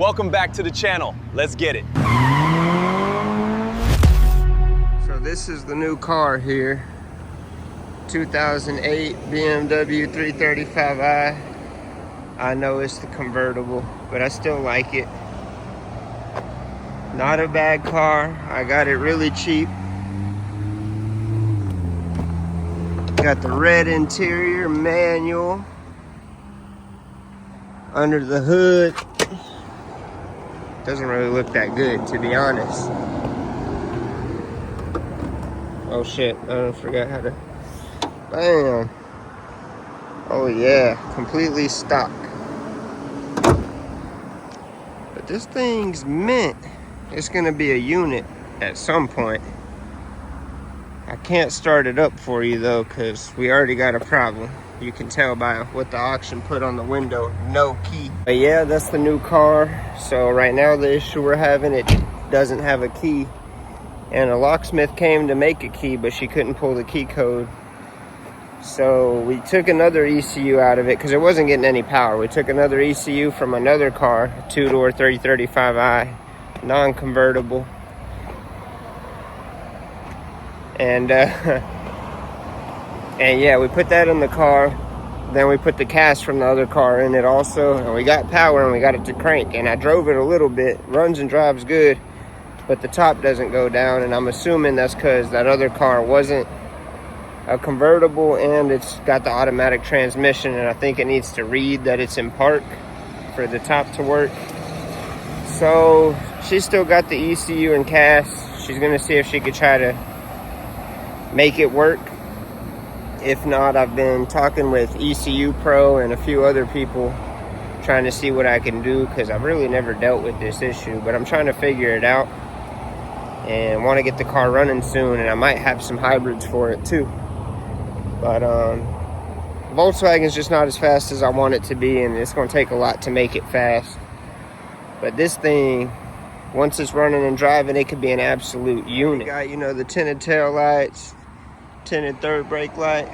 Welcome back to the channel. Let's get it. So this is the new car here. 2008 BMW 335i. I know it's the convertible, but I still like it. Not a bad car. I got it really cheap. Got the red interior, manual. Under the hood, doesn't really look that good, to be honest. Oh shit, I forgot how to, bam. Oh yeah, completely stock. But this thing's mint. It's gonna be a unit at some point. I can't start it up for you though, because we already got a problem. You can tell by what the auction put on the window, no key. But yeah, that's the new car. So right now the issue we're having, it doesn't have a key. And a locksmith came to make a key, but she couldn't pull the key code. So we took another ECU out of it because it wasn't getting any power. We took another ECU from another car, a two-door 335i, non-convertible. And yeah, we put that in the car. Then we put the cast from the other car in it also. And we got power and we got it to crank. And I drove it a little bit. Runs and drives good. But the top doesn't go down. And I'm assuming that's because that other car wasn't a convertible. And it's got the automatic transmission. And I think it needs to read that it's in park for the top to work. So she's still got the ECU and cast. She's going to see if she could try to make it work. If not, I've been talking with ECU Pro and a few other people trying to see what I can do, because I've really never dealt with this issue, but I'm trying to figure it out and want to get the car running soon, and I might have some hybrids for it too. But Volkswagen's just not as fast as I want it to be, and it's going to take a lot to make it fast. But this thing, once it's running and driving, it could be an absolute unit. You got, you know, the tinted tail lights, tinted third brake light.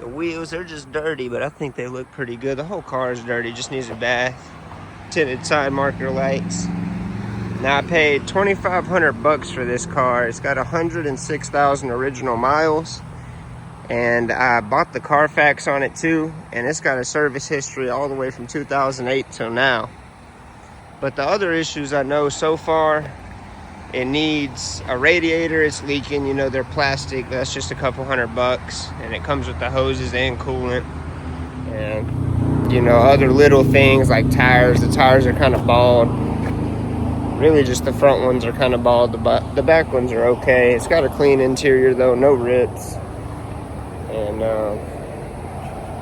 The wheels, they're just dirty, but I think they look pretty good. The whole car is dirty, just needs a bath. Tinted side marker lights. Now I paid 2,500 bucks for this car. It's got 106,000 original miles. And I bought the Carfax on it too. And it's got a service history all the way from 2008 till now. But the other issues I know so far, it needs a radiator. It's leaking, you know, they're plastic. That's just a couple $100, and it comes with the hoses and coolant. And, you know, other little things like tires. The tires are kind of bald. Really just the front ones are kind of bald. The back ones are okay. It's got a clean interior though, no rips. And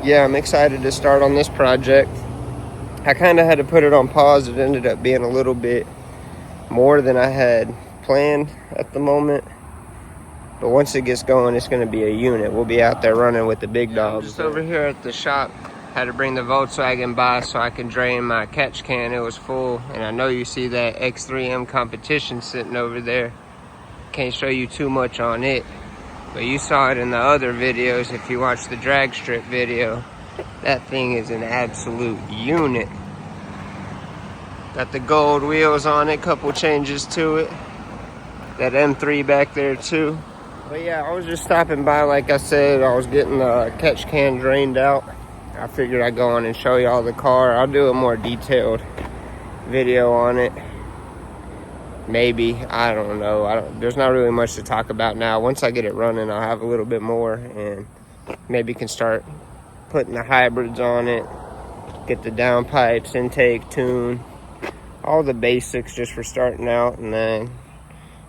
yeah, I'm excited to start on this project. I kind of had to put it on pause. It ended up being a little bit more than I had planned at the moment. But once it gets going, it's going to be a unit. We'll be out there running with the big dogs. I'm just over here at the shop. Had to bring the Volkswagen by so I can drain my catch can. It was full. And I know you see that X3M competition sitting over there. Can't show you too much on it. But you saw it in the other videos if you watched the drag strip video. That thing is an absolute unit. Got the gold wheels on it, couple changes to it. That M3 back there too. But yeah, I was just stopping by, like I said. I was getting the catch can drained out. I figured I'd go on and show y'all the car. I'll do a more detailed video on it. Maybe, I don't know. There's not really much to talk about now. Once I get it running, I'll have a little bit more, and maybe can start putting the hybrids on it. Get the downpipes, intake, tune. All the basics just for starting out, and then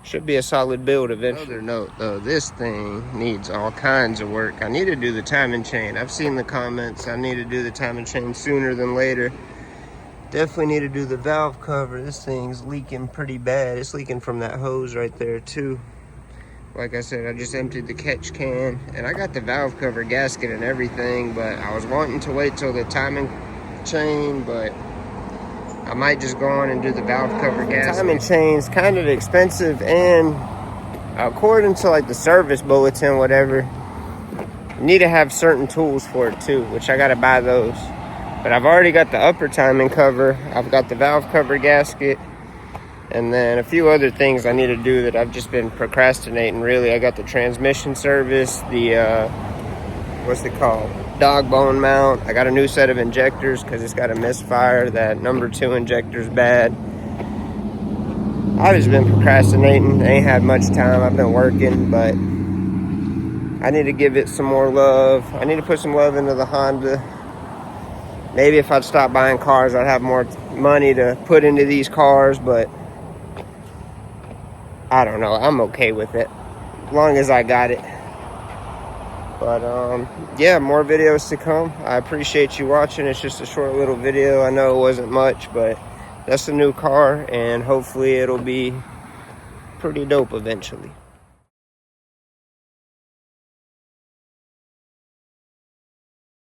should be a solid build eventually. Another note though, this thing needs all kinds of work. I need to do the timing chain. I've seen the comments. I need to do the timing chain sooner than later. Definitely need to do the valve cover. This thing's leaking pretty bad. It's leaking from that hose right there too. Like I said, I just emptied the catch can, and I got the valve cover gasket and everything, but I was wanting to wait till the timing chain, but I might just go on and do the valve cover gasket. Timing chain's kind of expensive, and according to like the service bulletin, whatever, you need to have certain tools for it too, which I gotta buy those. But I've already got the upper timing cover. I've got the valve cover gasket. And then a few other things I need to do that I've just been procrastinating, really. I got the transmission service, the, what's it called? Dog bone mount. I got a new set of injectors because it's got a misfire. That number 2 injector's bad. I've just been procrastinating. I ain't had much time. I've been working, but I need to give it some more love. I need to put some love into the Honda. Maybe if I'd stop buying cars, I'd have more money to put into these cars, but I don't know. I'm okay with it as long as I got it. But yeah, more videos to come. I appreciate you watching. It's just a short little video. I know it wasn't much, but that's a new car, and hopefully it'll be pretty dope eventually.